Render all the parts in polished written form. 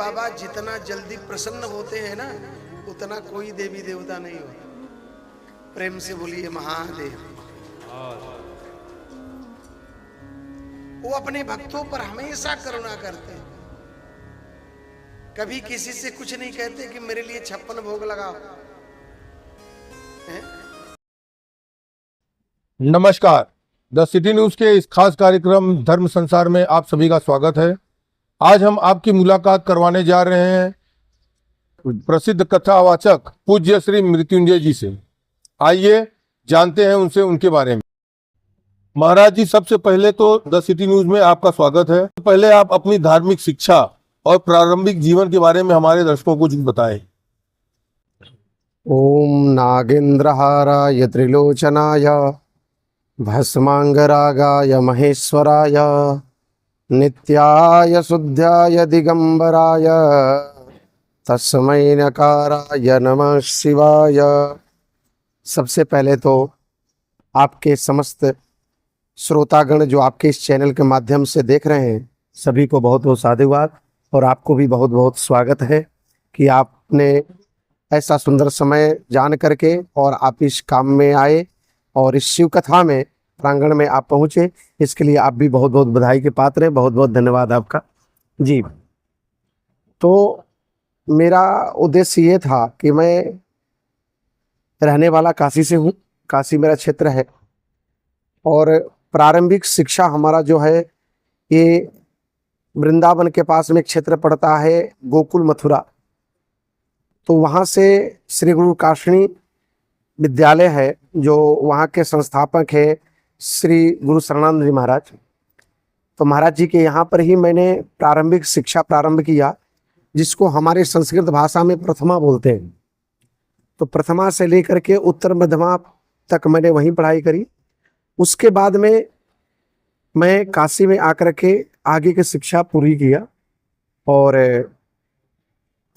बाबा जितना जल्दी प्रसन्न होते हैं ना, उतना कोई देवी देवता नहीं होता। प्रेम से बोलिए महादेव। वो अपने भक्तों पर हमेशा करुणा करते हैं, कभी किसी से कुछ नहीं कहते कि मेरे लिए 56 भोग लगाओ। नमस्कार, द सिटी न्यूज के इस खास कार्यक्रम धर्म संसार में आप सभी का स्वागत है। आज हम आपकी मुलाकात करवाने जा रहे हैं प्रसिद्ध कथावाचक पूज्य श्री मृत्युंजय जी से। आइए जानते हैं उनसे उनके बारे में। महाराज जी, सबसे पहले तो द सिटी न्यूज में आपका स्वागत है। पहले आप अपनी धार्मिक शिक्षा और प्रारंभिक जीवन के बारे में हमारे दर्शकों को बताएं। ओम नागेंद्रहाराय त्रिलोचनाय भस्मांगरागाय महेश्वराय नित्याय शुद्धाय दिगंबराय तस्मै नकाराय नमः शिवाय। सबसे पहले तो आपके समस्त श्रोतागण जो आपके इस चैनल के माध्यम से देख रहे हैं, सभी को बहुत बहुत साधुवाद और आपको भी बहुत बहुत स्वागत है कि आपने ऐसा सुंदर समय जान करके और आप इस काम में आए और इस शिव कथा में प्रांगण में आप पहुँचे। इसके लिए आप भी बहुत बहुत बधाई के पात्र हैं। बहुत बहुत धन्यवाद आपका जी। तो मेरा उद्देश्य ये था कि मैं रहने वाला काशी से हूँ, काशी मेरा क्षेत्र है और प्रारंभिक शिक्षा हमारा जो है ये वृंदावन के पास में एक क्षेत्र पड़ता है गोकुल मथुरा। तो वहाँ से श्री गुरु काशनी विद्यालय है, जो वहाँ के संस्थापक है श्री गुरु शरणानंद जी महाराज। तो महाराज जी के यहाँ पर ही मैंने प्रारंभिक शिक्षा प्रारंभ किया, जिसको हमारे संस्कृत भाषा में प्रथमा बोलते हैं। तो प्रथमा से लेकर के उत्तर मध्यमा तक मैंने वहीं पढ़ाई करी। उसके बाद में मैं काशी में आकर के आगे की शिक्षा पूरी किया और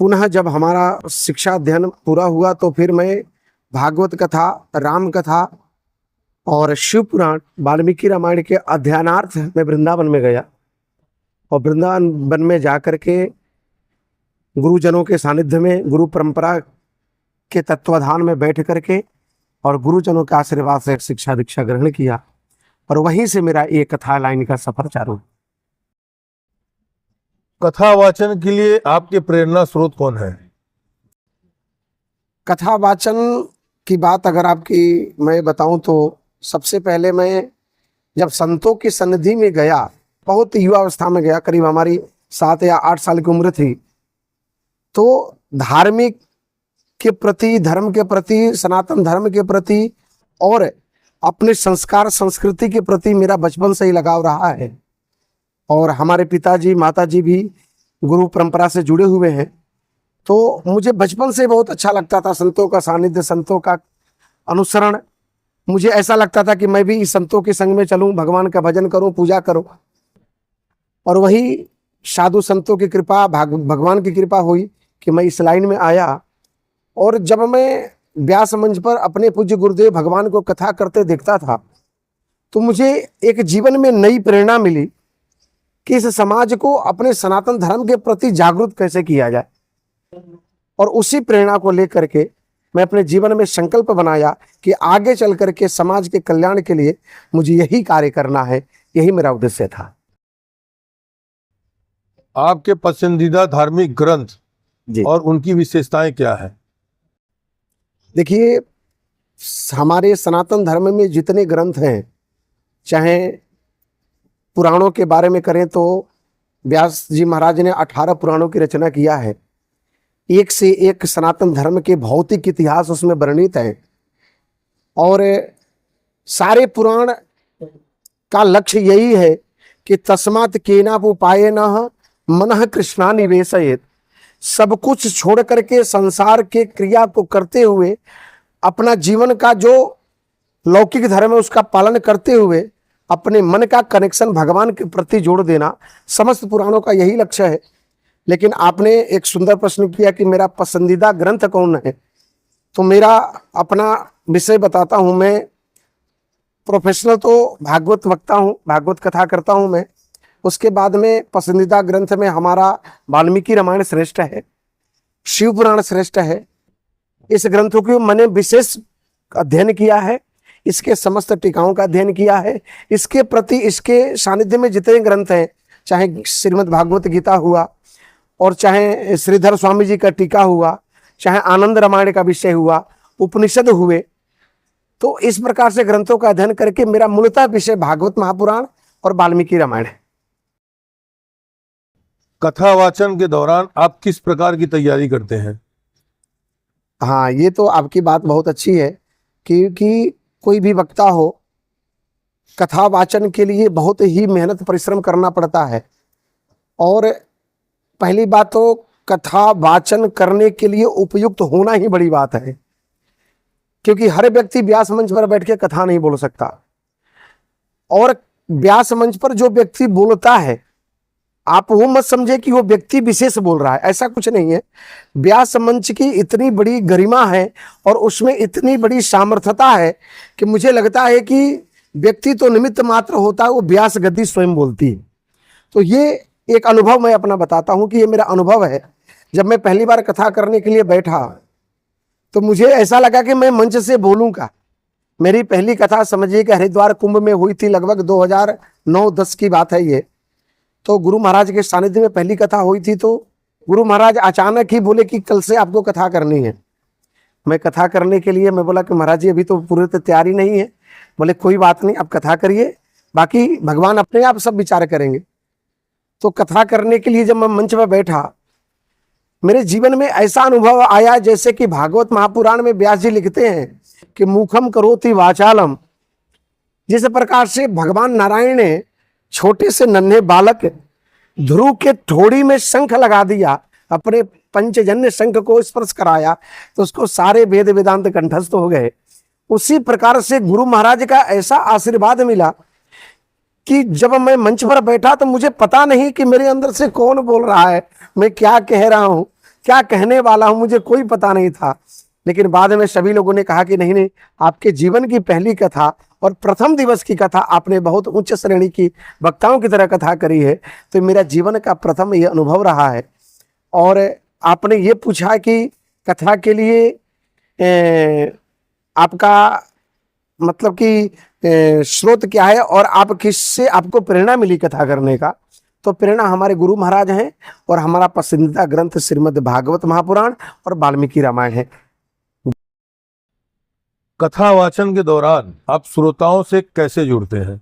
पुनः जब हमारा शिक्षा अध्ययन पूरा हुआ तो फिर मैं भागवत कथा, राम कथा और शिव पुराण, वाल्मीकि रामायण के अध्ययनार्थ में वृंदावन में गया और वृंदावन में जाकर के गुरुजनों के सानिध्य में गुरु परंपरा के तत्वाधान में बैठ करके और गुरुजनों के आशीर्वाद से शिक्षा दीक्षा ग्रहण किया और वहीं से मेरा ये कथा लाइन का सफर चालू। कथा वाचन के लिए आपके प्रेरणा स्रोत कौन है? कथा वाचन की बात अगर आपकी मैं बताऊं तो सबसे पहले मैं जब संतों की सन्निधि में गया, बहुत युवा अवस्था में गया, करीब हमारी 7 या 8 साल की उम्र थी। तो धार्मिक के प्रति, धर्म के प्रति, सनातन धर्म के प्रति और अपने संस्कार संस्कृति के प्रति मेरा बचपन से ही लगाव रहा है और हमारे पिताजी माताजी भी गुरु परंपरा से जुड़े हुए हैं। तो मुझे बचपन से बहुत अच्छा लगता था संतों का सानिध्य, संतों का अनुसरण। मुझे ऐसा लगता था कि मैं भी इस संतों के संग में चलूं, भगवान का भजन करूं, पूजा करूं। और वही साधु संतों की कृपा, भगवान की कृपा हुई कि मैं इस लाइन में आया। और जब मैं व्यास मंच पर अपने पूज्य गुरुदेव भगवान को कथा करते देखता था तो मुझे एक जीवन में नई प्रेरणा मिली कि इस समाज को अपने सनातन धर्म के प्रति जागरूक कैसे किया जाए। और उसी प्रेरणा को लेकर के मैं अपने जीवन में संकल्प बनाया कि आगे चल करके समाज के कल्याण के लिए मुझे यही कार्य करना है। यही मेरा उद्देश्य था। आपके पसंदीदा धार्मिक ग्रंथ और उनकी विशेषताएं क्या है? देखिए, हमारे सनातन धर्म में जितने ग्रंथ हैं, चाहे पुराणों के बारे में करें तो व्यास जी महाराज ने 18 पुराणों की रचना किया है। एक से एक सनातन धर्म के भौतिक इतिहास उसमें वर्णित है और सारे पुराण का लक्ष्य यही है कि तस्मात् केनापुपायेन मनः कृष्णा निवेशयेत्। सब कुछ छोड़ करके संसार के क्रिया को करते हुए अपना जीवन का जो लौकिक धर्म है उसका पालन करते हुए अपने मन का कनेक्शन भगवान के प्रति जोड़ देना समस्त पुराणों का यही लक्ष्य है। लेकिन आपने एक सुंदर प्रश्न किया कि मेरा पसंदीदा ग्रंथ कौन है, तो मेरा अपना विषय बताता हूँ। मैं प्रोफेशनल तो भागवत वक्ता हूँ, भागवत कथा करता हूँ मैं, उसके बाद में पसंदीदा ग्रंथ में हमारा वाल्मीकि रामायण श्रेष्ठ है, शिव पुराण श्रेष्ठ है। इस ग्रंथों की मैंने विशेष अध्ययन किया है, इसके समस्त टीकाओं का अध्ययन किया है। इसके प्रति, इसके सानिध्य में जितने ग्रंथ हैं, चाहे श्रीमद् भागवत गीता हुआ और चाहे श्रीधर स्वामी जी का टीका हुआ, चाहे आनंद रामायण का विषय हुआ, उपनिषद हुए, तो इस प्रकार से ग्रंथों का अध्ययन करके मेरा मूलतः विषय भागवत महापुराण और वाल्मीकि रामायण है। कथा वाचन के दौरान आप किस प्रकार की तैयारी करते हैं? हाँ, ये तो आपकी बात बहुत अच्छी है, क्योंकि कोई भी वक्ता हो, कथा वाचन के लिए बहुत ही मेहनत परिश्रम करना पड़ता है। और पहली बात तो कथा वाचन करने के लिए उपयुक्त होना ही बड़ी बात है, क्योंकि हर व्यक्ति व्यास मंच पर बैठ के कथा नहीं बोल सकता। और व्यास मंच पर जो व्यक्ति बोलता है, आप वो मत समझे कि वो व्यक्ति विशेष बोल रहा है, ऐसा कुछ नहीं है। व्यास मंच की इतनी बड़ी गरिमा है और उसमें इतनी बड़ी सामर्थ्यता है कि मुझे लगता है कि व्यक्ति तो निमित्त मात्र होता है, वो व्यास गद्दी स्वयं बोलती है। तो ये एक अनुभव मैं अपना बताता हूँ कि ये मेरा अनुभव है। जब मैं पहली बार कथा करने के लिए बैठा तो मुझे ऐसा लगा कि मैं मंच से बोलूँगा। मेरी पहली कथा समझिए कि हरिद्वार कुंभ में हुई थी, लगभग 2009-10 की बात है ये। तो गुरु महाराज के सानिध्य में पहली कथा हुई थी। तो गुरु महाराज अचानक ही बोले कि कल से आपको कथा करनी है। मैं कथा करने के लिए मैं बोला कि महाराज जी अभी तो पूरी तैयारी नहीं है। बोले कोई बात नहीं, आप कथा करिए, बाकी भगवान अपने आप सब विचार करेंगे। तो कथा करने के लिए जब मैं मंच पर बैठा, मेरे जीवन में ऐसा अनुभव आया जैसे कि भागवत महापुराण में व्यास जी लिखते हैं कि मुखम करोति वाचालम। जिस प्रकार से भगवान नारायण ने छोटे से नन्हे बालक ध्रुव के ठोड़ी में शंख लगा दिया, अपने पंचजन्य शंख को स्पर्श कराया तो उसको सारे वेद वेदांत कंठस्थ हो गए। उसी प्रकार से गुरु महाराज का ऐसा आशीर्वाद मिला कि जब मैं मंच पर बैठा तो मुझे पता नहीं कि मेरे अंदर से कौन बोल रहा है, मैं क्या कह रहा हूँ, क्या कहने वाला हूँ, मुझे कोई पता नहीं था। लेकिन बाद में सभी लोगों ने कहा कि नहीं नहीं, आपके जीवन की पहली कथा और प्रथम दिवस की कथा आपने बहुत उच्च श्रेणी की वक्ताओं की तरह कथा करी है। तो मेरा जीवन का प्रथम ये अनुभव रहा है। और आपने ये पूछा कि कथा के लिए आपका मतलब कि स्रोत क्या है और आप किससे आपको प्रेरणा मिली कथा करने का। तो प्रेरणा हमारे गुरु महाराज हैं और हमारा पसंदीदा ग्रंथ श्रीमद् भागवत महापुराण और वाल्मीकि रामायण है। कथा वाचन के दौरान आप श्रोताओं से कैसे जुड़ते हैं?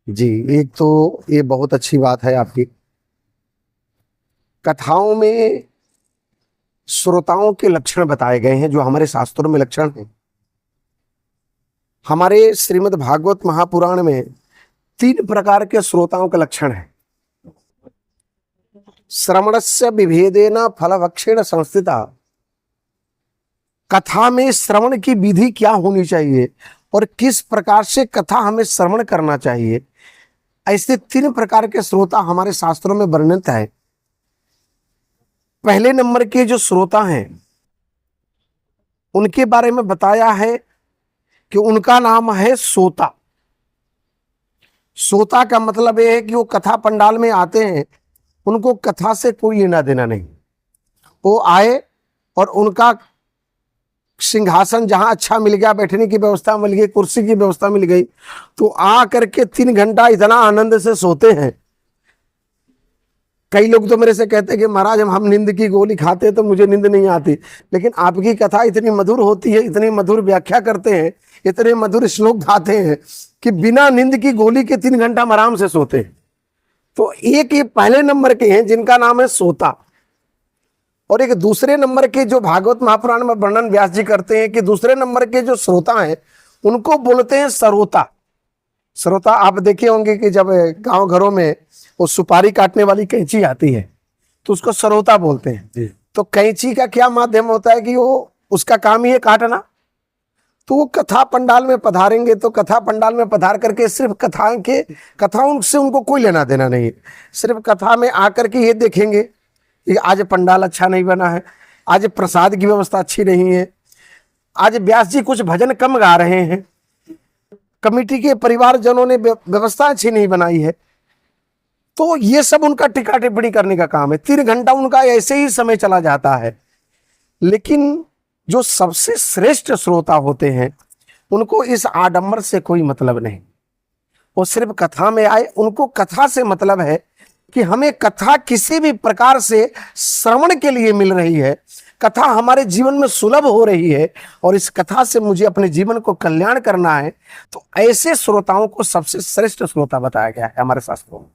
जी, एक तो ये बहुत अच्छी बात है आपकी। कथाओं में श्रोताओं के लक्षण बताए गए हैं जो हमारे शास्त्रों में लक्षण हैं। हमारे श्रीमद् भागवत महापुराण में 3 प्रकार के श्रोताओं के लक्षण हैं। श्रवणस्य विभेदेन फलभक्षेण संस्थिता। कथा में श्रवण की विधि क्या होनी चाहिए और किस प्रकार से कथा हमें श्रवण करना चाहिए, ऐसे 3 प्रकार के श्रोता हमारे शास्त्रों में वर्णित है। पहले नंबर के जो श्रोता हैं उनके बारे में बताया है कि उनका नाम है सोता। सोता का मतलब यह है कि वो कथा पंडाल में आते हैं, उनको कथा से कोई लेना देना नहीं। वो आए और उनका सिंहासन जहां अच्छा मिल गया, बैठने की व्यवस्था मिल गई, कुर्सी की व्यवस्था मिल गई, तो आ करके 3 घंटा इतना आनंद से सोते हैं। कई लोग तो मेरे से कहते हैं कि महाराज हम नींद की गोली खाते तो मुझे नींद नहीं आती, लेकिन आपकी कथा इतनी मधुर होती है, इतनी मधुर व्याख्या करते हैं, इतने मधुर श्लोक गाते हैं कि बिना नींद की गोली के 3 घंटा हम आराम से सोते हैं। तो एक ये पहले नंबर के हैं जिनका नाम है सोता। और एक दूसरे नंबर के जो भागवत महापुराण में वर्णन व्यास जी करते हैं कि दूसरे नंबर के जो श्रोता हैं उनको बोलते हैं सरोता। श्रोता आप देखे होंगे कि जब गांव घरों में वो सुपारी काटने वाली कैंची आती है तो उसको सरोता बोलते हैं। तो कैंची का क्या माध्यम होता है कि वो उसका काम ही है काटना। तो वो कथा पंडाल में पधारेंगे तो कथा पंडाल में पधार करके सिर्फ कथाओं से उनको कोई लेना देना नहीं है। सिर्फ कथा में आकर के ये देखेंगे कि आज पंडाल अच्छा नहीं बना है, आज प्रसाद की व्यवस्था अच्छी नहीं है, आज व्यास जी कुछ भजन कम गा रहे हैं, कमेटी के परिवारजनों ने व्यवस्था अच्छी नहीं बनाई है। तो ये सब उनका टीका टिप्पणी करने का काम है। 3 घंटा उनका ऐसे ही समय चला जाता है। लेकिन जो सबसे श्रेष्ठ श्रोता होते हैं उनको इस आडंबर से कोई मतलब नहीं। वो सिर्फ कथा में आए, उनको कथा से मतलब है कि हमें कथा किसी भी प्रकार से श्रवण के लिए मिल रही है, कथा हमारे जीवन में सुलभ हो रही है और इस कथा से मुझे अपने जीवन को कल्याण करना है, तो ऐसे श्रोताओं को सबसे श्रेष्ठ श्रोता बताया गया है हमारे शास्त्रों में।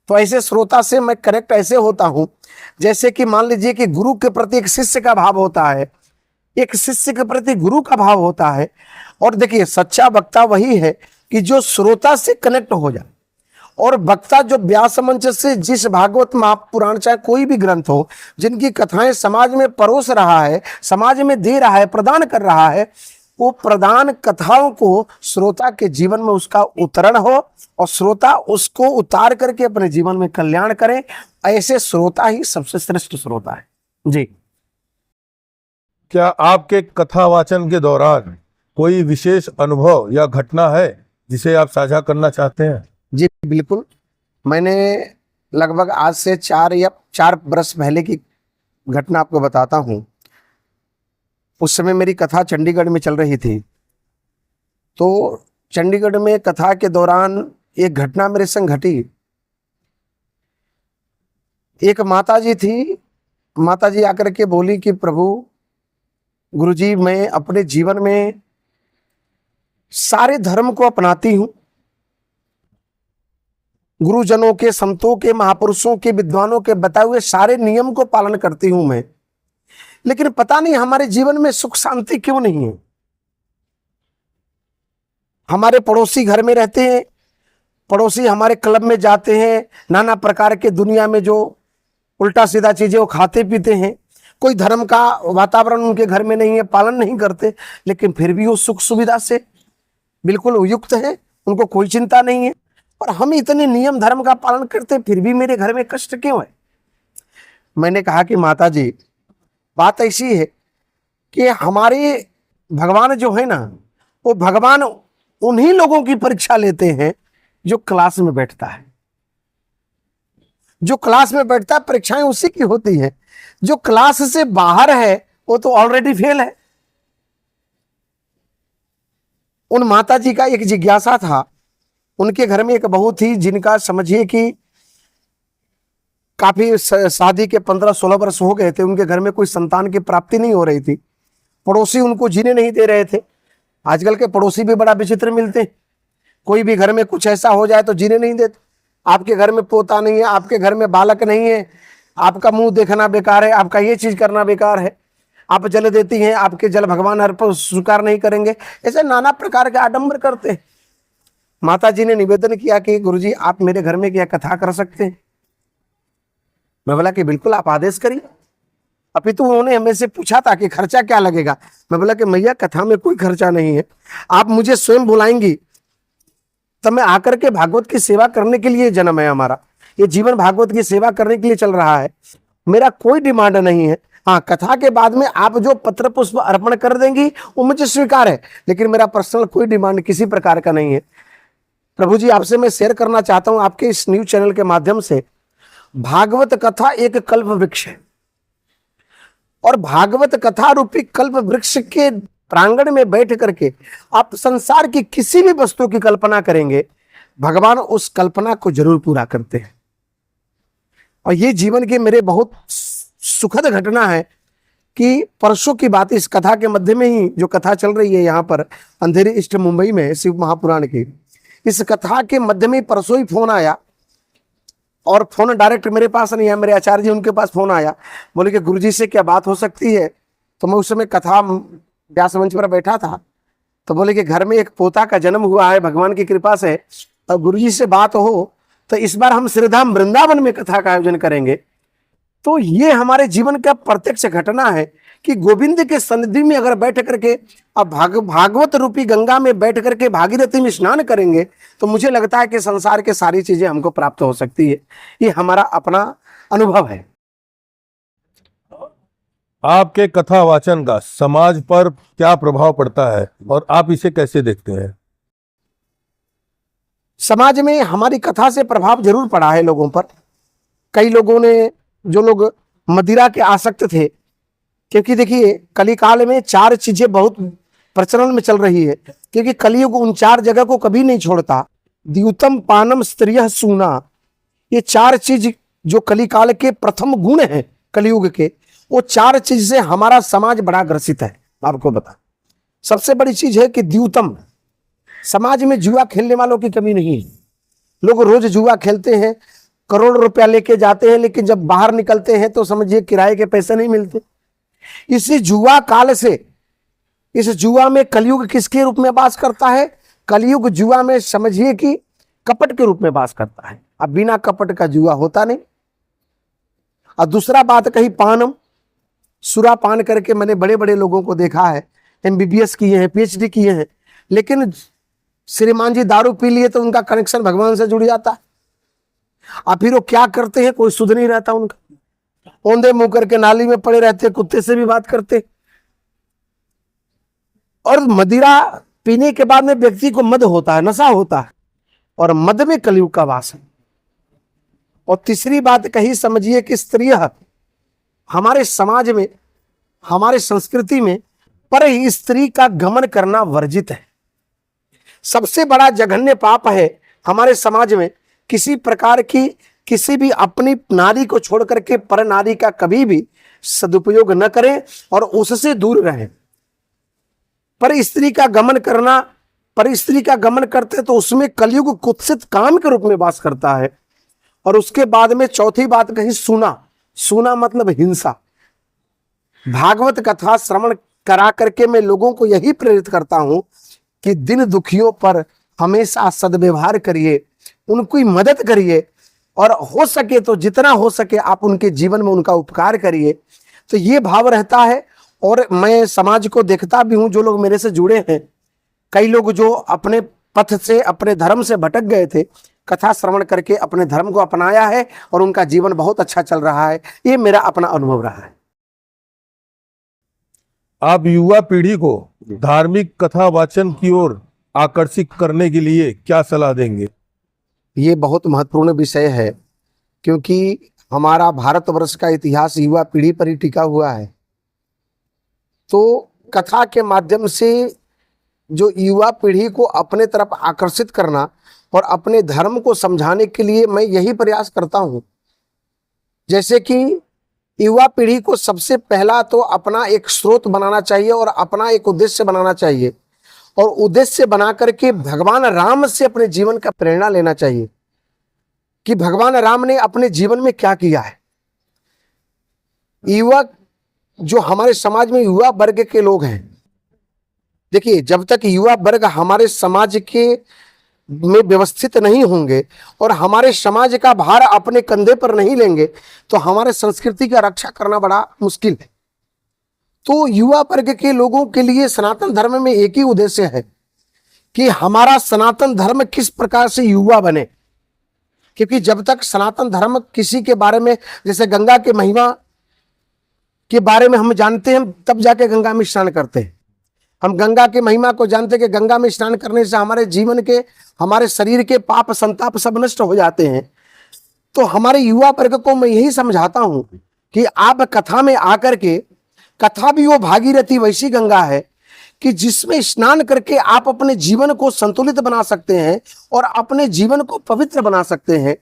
तो ऐसे श्रोता से मैं करेक्ट ऐसे होता हूं जैसे कि मान लीजिए कि गुरु के प्रति एक शिष्य का भाव होता है, एक शिष्य के प्रति गुरु का भाव होता है। और देखिए सच्चा वक्ता वही है कि जो श्रोता से कनेक्ट हो जाए। और वक्ता जो व्यास मंच से जिस भागवत महापुराण चाहे कोई भी ग्रंथ हो, जिनकी कथाएं समाज में परोस रहा है, समाज में दे रहा है, प्रदान कर रहा है, वो प्रदान कथाओं को श्रोता के जीवन में उसका उतरण हो और श्रोता उसको उतार करके अपने जीवन में कल्याण करे। ऐसे श्रोता ही सबसे श्रेष्ठ श्रोता है जी। क्या आपके कथा वाचन के दौरान कोई विशेष अनुभव या घटना है जिसे आप साझा करना चाहते हैं? जी बिल्कुल। मैंने लगभग आज से 4 वर्ष पहले की घटना आपको बताता हूँ। उस समय मेरी कथा चंडीगढ़ में चल रही थी। तो चंडीगढ़ में कथा के दौरान एक घटना मेरे संग घटी। एक माताजी थी, माताजी आकर के बोली कि प्रभु गुरुजी मैं अपने जीवन में सारे धर्म को अपनाती हूं, गुरुजनों के, संतों के, महापुरुषों के, विद्वानों के बताए हुए सारे नियम को पालन करती हूं मैं, लेकिन पता नहीं हमारे जीवन में सुख शांति क्यों नहीं है। हमारे पड़ोसी घर में रहते हैं, पड़ोसी हमारे क्लब में जाते हैं, नाना प्रकार के दुनिया में जो उल्टा सीधा चीजें वो खाते पीते हैं, कोई धर्म का वातावरण उनके घर में नहीं है, पालन नहीं करते, लेकिन फिर भी वो सुख सुविधा से बिल्कुल युक्त है, उनको कोई चिंता नहीं है। और हम इतने नियम धर्म का पालन करते फिर भी मेरे घर में कष्ट क्यों है? मैंने कहा कि माता जी बात ऐसी है कि हमारे भगवान जो है ना, वो भगवान उन्हीं लोगों की परीक्षा लेते हैं जो क्लास में बैठता है। जो क्लास में बैठता है परीक्षाएं उसी की होती है। जो क्लास से बाहर है वो तो ऑलरेडी फेल है। उन माता जी का एक जिज्ञासा था। उनके घर में एक बहू थी जिनका समझिए कि काफी शादी के 15-16 वर्ष हो गए थे, उनके घर में कोई संतान की प्राप्ति नहीं हो रही थी। पड़ोसी उनको जीने नहीं दे रहे थे। आजकल के पड़ोसी भी बड़ा विचित्र मिलते हैं। कोई भी घर में कुछ ऐसा हो जाए तो जीने नहीं देते। आपके घर में पोता नहीं है, आपके घर में बालक नहीं है, आपका मुंह देखना बेकार है, आपका ये चीज करना बेकार है, आप जल देती हैं, आपके जल भगवान अर्पण स्वीकार नहीं करेंगे, ऐसे नाना प्रकार के आडंबर करते हैं। माता जी ने निवेदन किया कि गुरुजी आप मेरे घर में क्या कथा कर सकते हैं? मैं बोला कि बिल्कुल आप आदेश करिए। अपितु उन्होंने हमें से पूछा था कि खर्चा क्या लगेगा। मैं बोला कि मैया कथा में कोई खर्चा नहीं है, आप मुझे स्वयं बुलाएंगी तब मैं आकर के भागवत की सेवा करने के लिए जन्म है हमारा, ये जीवन भागवत की सेवा करने के लिए चल रहा है। मेरा कोई डिमांड नहीं है। हाँ, कथा के बाद में आप जो पत्र पुष्प अर्पण कर देंगी वो मुझे स्वीकार है, लेकिन मेरा पर्सनल कोई डिमांड किसी प्रकार का नहीं है। प्रभु जी आपसे मैं शेयर करना चाहता हूं आपके इस न्यूज चैनल के माध्यम से, भागवत कथा एक कल्प वृक्ष है और भागवत कथा रूपी कल्प वृक्ष के प्रांगण में बैठ करके आप संसार की किसी भी वस्तु की कल्पना करेंगे, भगवान उस कल्पना को जरूर पूरा करते हैं। और ये जीवन की मेरे बहुत सुखद घटना है कि परसों की बात, इस कथा के मध्य में ही जो कथा चल रही है यहाँ पर अंधेरी ईस्ट मुंबई में शिव महापुराण की, इस कथा के मध्य में परसों ही फोन आया। और फोन डायरेक्ट मेरे पास नहीं है, मेरे आचार्य जी उनके पास फोन आया, बोले कि गुरुजी से क्या बात हो सकती है? तो मैं उस समय कथा व्यास मंच पर बैठा था, तो बोले कि घर में एक पोता का जन्म हुआ है भगवान की कृपा से, और गुरुजी से बात हो तो इस बार हम श्रीधाम वृंदावन में कथा का आयोजन करेंगे। तो ये हमारे जीवन का प्रत्यक्ष घटना है कि गोविंद के सन्निधि में अगर बैठ करके अब भागवत रूपी गंगा में बैठ करके भागीरथी में स्नान करेंगे तो मुझे लगता है कि संसार के सारी चीजें हमको प्राप्त हो सकती है। ये हमारा अपना अनुभव है। आपके कथा वाचन का समाज पर क्या प्रभाव पड़ता है और आप इसे कैसे देखते हैं? समाज में हमारी कथा से प्रभाव जरूर पड़ा है लोगों पर। कई लोगों ने, जो लोग मदिरा के आसक्त थे, क्योंकि देखिए कलिकाल में 4 चीजें बहुत प्रचलन में चल रही है, क्योंकि कलियुग उन 4 जगह को कभी नहीं छोड़ता। द्यूतम पानम स्त्रियः सूना, ये 4 चीज जो कलिकाल के प्रथम गुण हैं कलियुग के, वो 4 चीज से हमारा समाज बड़ा ग्रसित है। आपको बता, सबसे बड़ी चीज है कि द्यूतम, समाज में जुआ खेलने वालों की कमी नहीं है। लोग रोज जुआ खेलते हैं, करोड़ रुपया लेके जाते हैं, लेकिन जब बाहर निकलते हैं तो समझिए किराए के पैसे नहीं मिलते। इसी जुआ काल से, इस जुआ में कलयुग किसके रूप में वास करता है? कलयुग जुआ में समझिए कि कपट के रूप में वास करता है। अब बिना कपट का जुआ होता नहीं। और दूसरा बात कही पानम, सुरा पान करके मैंने बड़े बड़े लोगों को देखा है, MBBS किए हैं, PhD किए हैं, लेकिन श्रीमान जी दारू पी लिए तो उनका कनेक्शन भगवान से जुड़ जाता है। और फिर वो क्या करते हैं, कोई सुध नहीं रहता उनका, औंधे मुंह करके नाली में पड़े रहते, कुत्ते से भी बात करते। और मदिरा पीने के बाद में व्यक्ति को मद होता है, नशा होता है, और मद में कलयुग का वास है। और तीसरी बात कही, समझिए कि स्त्रियः, हमारे समाज में, हमारे संस्कृति में पर स्त्री का गमन करना वर्जित है। सबसे बड़ा जघन्य पाप है हमारे समाज में, किसी प्रकार की, किसी भी अपनी नारी को छोड़ करके पर नारी का कभी भी सदुपयोग न करें और उससे दूर रहें। पर स्त्री का गमन करना, पर स्त्री का गमन करते तो उसमें कलयुग कुत्सित काम के रूप में वास करता है। और उसके बाद में चौथी बात कही सूना, सूना मतलब हिंसा। भागवत कथा श्रवण करा करके मैं लोगों को यही प्रेरित करता हूं कि दिन दुखियों पर हमेशा सद्व्यवहार करिए, उनकी मदद करिए, और हो सके तो जितना हो सके आप उनके जीवन में उनका उपकार करिए। तो ये भाव रहता है। और मैं समाज को देखता भी हूं, जो लोग मेरे से जुड़े हैं, कई लोग जो अपने पथ से, अपने धर्म से भटक गए थे, कथा श्रवण करके अपने धर्म को अपनाया है और उनका जीवन बहुत अच्छा चल रहा है। ये मेरा अपना अनुभव रहा है। आप युवा पीढ़ी को धार्मिक कथा वाचन की ओर आकर्षित करने के लिए क्या सलाह देंगे? ये बहुत महत्वपूर्ण विषय है, क्योंकि हमारा भारतवर्ष का इतिहास युवा पीढ़ी पर ही टिका हुआ है। तो कथा के माध्यम से जो युवा पीढ़ी को अपने तरफ आकर्षित करना और अपने धर्म को समझाने के लिए मैं यही प्रयास करता हूँ। जैसे कि युवा पीढ़ी को सबसे पहला तो अपना एक स्रोत बनाना चाहिए और अपना एक उद्देश्य बनाना चाहिए, और उद्देश्य बना करके भगवान राम से अपने जीवन का प्रेरणा लेना चाहिए कि भगवान राम ने अपने जीवन में क्या किया है। युवा, जो हमारे समाज में युवा वर्ग के लोग हैं, देखिए जब तक युवा वर्ग हमारे समाज के में व्यवस्थित नहीं होंगे और हमारे समाज का भार अपने कंधे पर नहीं लेंगे तो हमारे संस्कृति का रक्षा करना बड़ा मुश्किल है। तो युवा वर्ग के लोगों के लिए सनातन धर्म में एक ही उद्देश्य है कि हमारा सनातन धर्म किस प्रकार से युवा बने। क्योंकि जब तक सनातन धर्म किसी के बारे में, जैसे गंगा के महिमा के बारे में हम जानते हैं, तब जाके गंगा में स्नान करते हैं। हम गंगा की महिमा को जानते हैं कि गंगा में स्नान करने से हमारे जीवन के, हमारे शरीर के पाप संताप सब नष्ट हो जाते हैं। तो हमारे युवा वर्ग को मैं यही समझाता हूं कि आप कथा में आकर के, कथा भी वो भागीरथी वैसी गंगा है कि जिसमें स्नान करके आप अपने जीवन को संतुलित बना सकते हैं और अपने जीवन को पवित्र बना सकते हैं।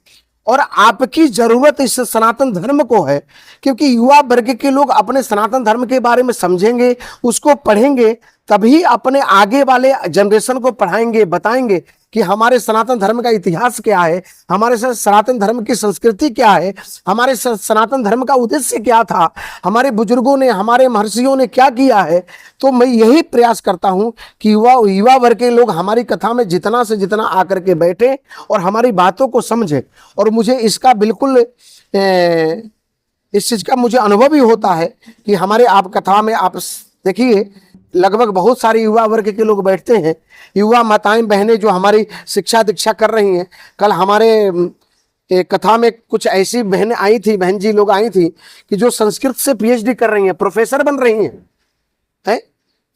और आपकी जरूरत इस सनातन धर्म को है, क्योंकि युवा वर्ग के लोग अपने सनातन धर्म के बारे में समझेंगे, उसको पढ़ेंगे, तभी अपने आगे वाले जनरेशन को पढ़ाएंगे, बताएंगे कि हमारे सनातन धर्म का इतिहास क्या है, हमारे सनातन धर्म की संस्कृति क्या है, हमारे सनातन धर्म का उद्देश्य क्या था, हमारे बुजुर्गों ने, हमारे महर्षियों ने क्या किया है। तो मैं यही प्रयास करता हूं कि युवा वर्ग के लोग हमारी कथा में जितना से जितना आकर के बैठे और हमारी बातों को समझे। और मुझे इसका बिल्कुल इस चीज का मुझे अनुभव भी होता है कि हमारे आप कथा में आप देखिए लगभग बहुत सारे युवा वर्ग के लोग बैठते हैं, युवा माताएं बहनें जो हमारी शिक्षा दीक्षा कर रही हैं। कल हमारे कथा में कुछ ऐसी बहनें आई थी, बहन जी लोग आई थी कि जो संस्कृत से PhD कर रही हैं, प्रोफेसर बन रही हैं।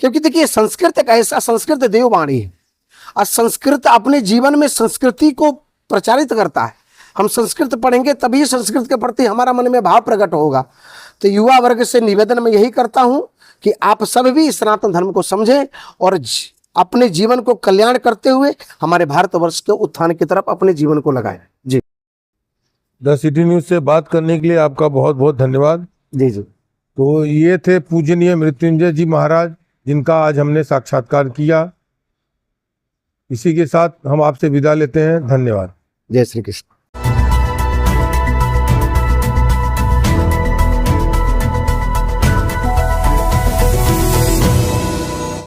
क्योंकि देखिए संस्कृत एक ऐसा, संस्कृत देववाणी है। और संस्कृत अपने जीवन में संस्कृति को प्रचारित करता है। हम संस्कृत पढ़ेंगे तभी संस्कृत के प्रति हमारा मन में भाव प्रकट होगा। तो युवा वर्ग से निवेदन मैं यही करता हूं कि आप सब भी सनातन धर्म को समझें और अपने जीवन को कल्याण करते हुए हमारे भारतवर्ष के उत्थान की तरफ अपने जीवन को लगाएं। जी, द सिटी न्यूज से बात करने के लिए आपका बहुत बहुत धन्यवाद। जी जी। तो ये थे पूजनीय मृत्युंजय जी महाराज, जिनका आज हमने साक्षात्कार किया। इसी के साथ हम आपसे विदा लेते हैं। धन्यवाद। जय श्री कृष्ण।